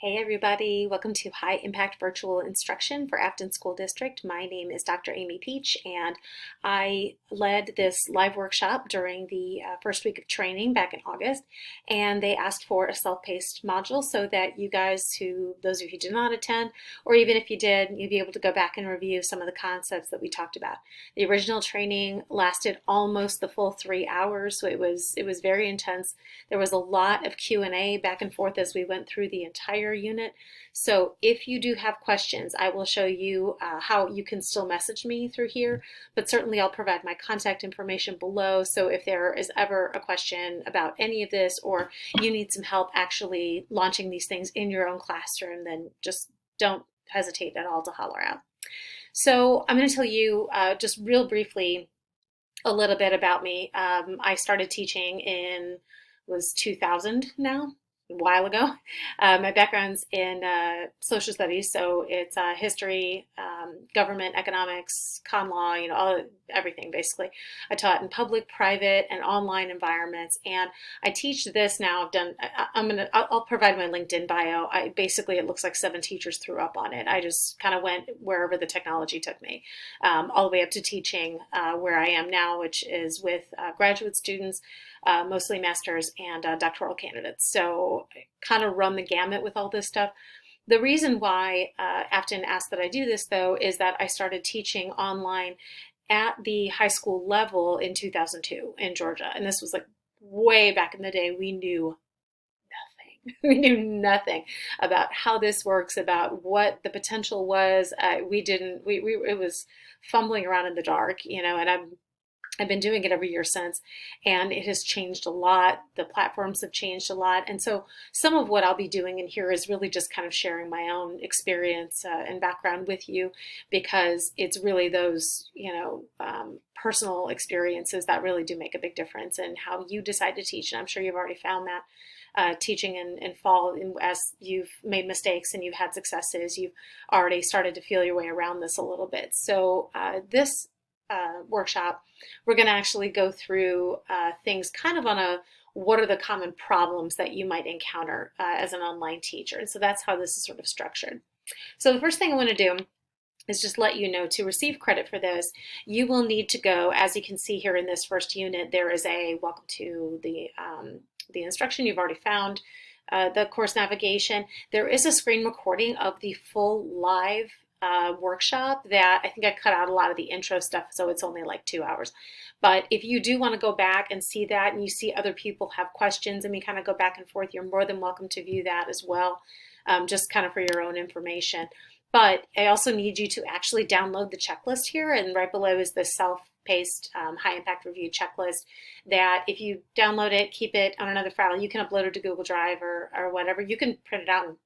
Hey everybody, welcome to High Impact Virtual Instruction for Affton School District. My name is Dr. Amy Peach and I led this live workshop during the first week of training back in August, and they asked for a self-paced module so that you guys, those of you who did not attend, or even if you did, you'd be able to go back and review some of the concepts that we talked about. The original training lasted almost the full 3 hours, so it was very intense. There was a lot of Q&A back and forth as we went through the entire unit. So if you do have questions, I will show you how you can still message me through here, but certainly I'll provide my contact information below. So if there is ever a question about any of this, or you need some help actually launching these things in your own classroom, then just don't hesitate at all to holler out. So I'm going to tell you just real briefly a little bit about me. I started teaching in was 2000 now, a while ago. My background's in social studies, so it's history, government, economics, con law, everything basically. I taught in public, private, and online environments, and I teach this now. I'll provide my LinkedIn bio. Basically, it looks like 7 teachers threw up on it. I just kind of went wherever the technology took me, all the way up to teaching where I am now, which is with graduate students, mostly masters and doctoral candidates. So I kind of run the gamut with all this stuff. The reason why Affton asked that I do this, though, is that I started teaching online at the high school level in 2002 in Georgia. And this was like way back in the day. We knew nothing. We knew nothing about how this works, about what the potential was. It was fumbling around in the dark, and I've been doing it every year since, and it has changed a lot. The platforms have changed a lot. And so some of what I'll be doing in here is really just kind of sharing my own experience and background with you, because it's really those, personal experiences that really do make a big difference in how you decide to teach. And I'm sure you've already found that. Teaching in fall, as you've made mistakes and you've had successes, you've already started to feel your way around this a little bit. So this workshop, we're going to actually go through things kind of on what are the common problems that you might encounter as an online teacher. And so that's how this is sort of structured. So the first thing I want to do is just let you know, to receive credit for this, you will need to go, as you can see here in this first unit, there is a welcome to the instruction you've already found, the course navigation. There is a screen recording of the full live workshop that I think I cut out a lot of the intro stuff, so it's only like 2 hours. But if you do want to go back and see that, and you see other people have questions and we kind of go back and forth, you're more than welcome to view that as well, just kind of for your own information. But I also need you to actually download the checklist here, and right below is the self-paced high impact review checklist, that if you download it, keep it on another file, you can upload it to Google Drive or whatever. You can print it out and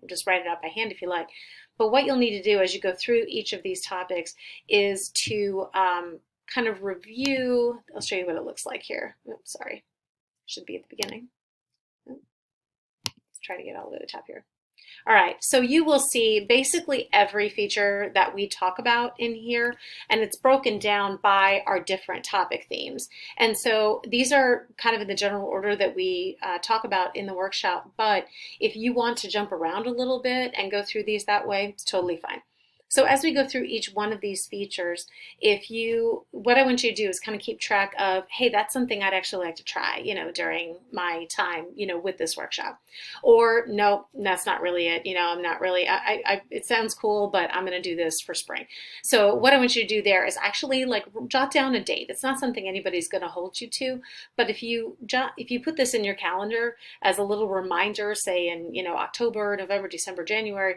just write it out by hand if you like. But what you'll need to do as you go through each of these topics is to kind of review. I'll show you what it looks like here. Oops, sorry. Should be at the beginning. Let's try to get all the way to the top here. All right, so you will see basically every feature that we talk about in here, and it's broken down by our different topic themes. And so these are kind of in the general order that we talk about in the workshop, but if you want to jump around a little bit and go through these that way, it's totally fine. So as we go through each one of these features, what I want you to do is kind of keep track of, hey, that's something I'd actually like to try, during my time, with this workshop. Or no, that's not really it. I'm not really, it sounds cool, but I'm going to do this for spring. So what I want you to do there is actually jot down a date. It's not something anybody's going to hold you to, but if you put this in your calendar as a little reminder, say in, October, November, December, January,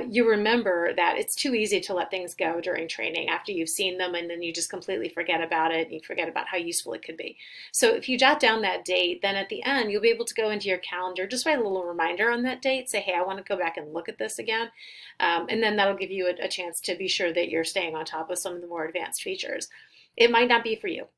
you remember that it's too easy to let things go during training after you've seen them, and then you just completely forget about it. You forget about how useful it could be. So if you jot down that date, then at the end, you'll be able to go into your calendar, just write a little reminder on that date, say, hey, I want to go back and look at this again. And then that'll give you a chance to be sure that you're staying on top of some of the more advanced features. It might not be for you.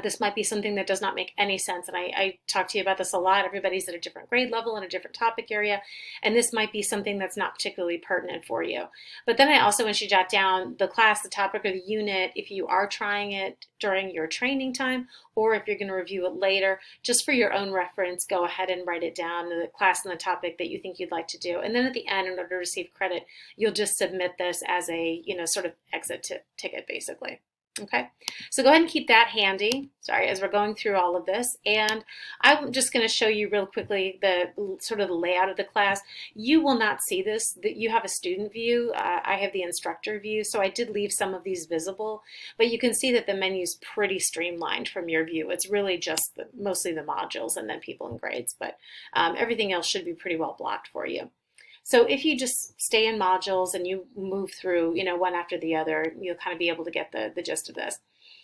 This might be something that does not make any sense. And I talk to you about this a lot. Everybody's at a different grade level in a different topic area. And this might be something that's not particularly pertinent for you. But then I also want you to jot down the class, the topic, or the unit if you are trying it during your training time, or if you're going to review it later, just for your own reference, go ahead and write it down, the class and the topic that you think you'd like to do. And then at the end, in order to receive credit, you'll just submit this as a, sort of exit ticket, basically. Okay, so go ahead and keep that handy, sorry, as we're going through all of this. And I'm just going to show you real quickly the sort of the layout of the class. You will not see this. You have a student view. I have the instructor view, so I did leave some of these visible, but you can see that the menu's pretty streamlined from your view. It's really just mostly the modules and then people and grades, but everything else should be pretty well blocked for you. So if you just stay in modules and you move through, one after the other, you'll kind of be able to get the gist of this.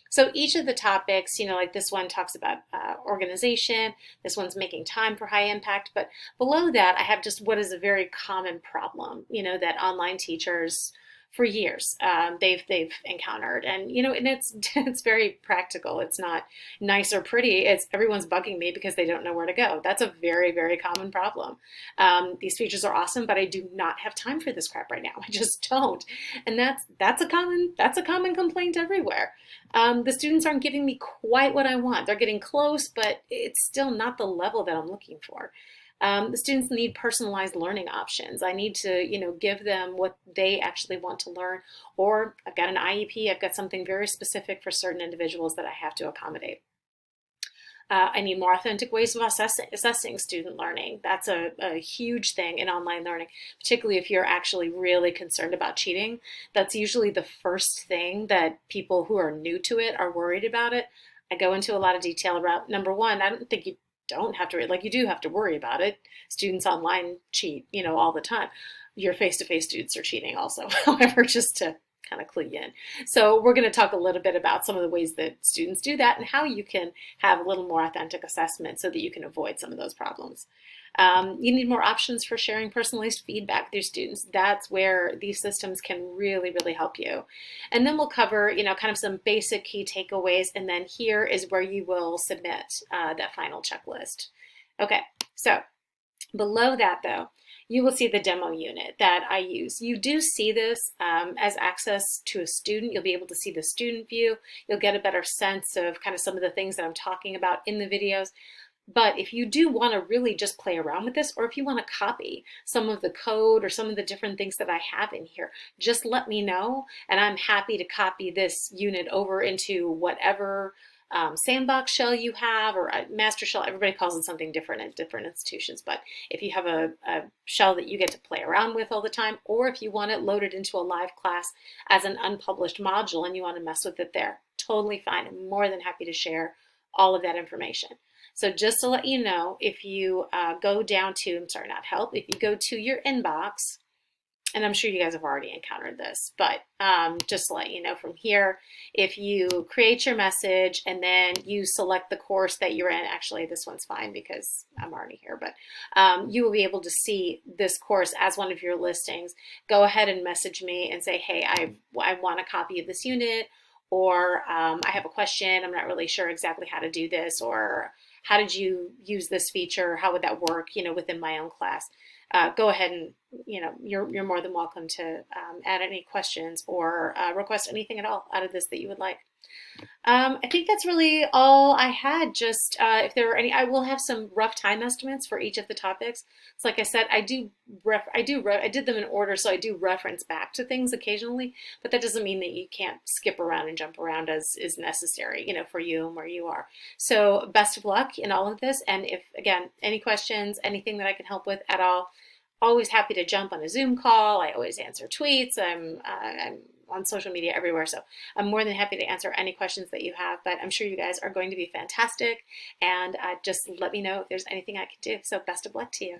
So each of the topics, like this one talks about organization, this one's making time for high impact, but below that I have just what is a very common problem, that online teachers for years they've encountered, and and it's very practical. It's not nice or pretty. It's everyone's bugging me because they don't know where to go. That's a very, very common problem. These features are awesome, but I do not have time for this crap right now. I just don't, and that's a common complaint everywhere. The students aren't giving me quite what I want. They're getting close, but it's still not the level that I'm looking for. The students need personalized learning options. I need to, give them what they actually want to learn, or I've got an IEP, I've got something very specific for certain individuals that I have to accommodate. I need more authentic ways of assessing student learning. That's a huge thing in online learning, particularly if you're actually really concerned about cheating. That's usually the first thing that people who are new to it are worried about it. I go into a lot of detail about, number one, I don't think you don't have to, like, you do have to worry about it. Students online cheat, all the time. Your face-to-face students are cheating also, however, just to kind of clue you in. So we're going to talk a little bit about some of the ways that students do that and how you can have a little more authentic assessment so that you can avoid some of those problems. You need more options for sharing personalized feedback with your students. That's where these systems can really, really help you. And then we'll cover, kind of some basic key takeaways. And then here is where you will submit that final checklist. Okay, so below that though, you will see the demo unit that I use. You do see this as access to a student. You'll be able to see the student view. You'll get a better sense of kind of some of the things that I'm talking about in the videos. But if you do want to really just play around with this, or if you want to copy some of the code or some of the different things that I have in here, just let me know, and I'm happy to copy this unit over into whatever sandbox shell you have, or a master shell. Everybody calls it something different at different institutions, but if you have a shell that you get to play around with all the time, or if you want it loaded into a live class as an unpublished module and you want to mess with it there, totally fine. I'm more than happy to share all of that information. So just to let you know, if you go down to, not help, if you go to your inbox, and I'm sure you guys have already encountered this, but just to let you know from here, if you create your message and then you select the course that you're in, actually this one's fine because I'm already here, but you will be able to see this course as one of your listings. Go ahead and message me and say, hey, I want a copy of this unit, or I have a question, I'm not really sure exactly how to do this, or how did you use this feature? How would that work, within my own class? Go ahead and, you're more than welcome to add any questions or request anything at all out of this that you would like. I think that's really all I had. Just if there were any, I will have some rough time estimates for each of the topics. So like I said, I did them in order, so I do reference back to things occasionally, but that doesn't mean that you can't skip around and jump around as is necessary, for you and where you are. So best of luck in all of this. And if, again, any questions, anything that I can help with at all, always happy to jump on a Zoom call. I always answer tweets. I'm on social media everywhere, so I'm more than happy to answer any questions that you have, but I'm sure you guys are going to be fantastic, and just let me know if there's anything I can do. So best of luck to you.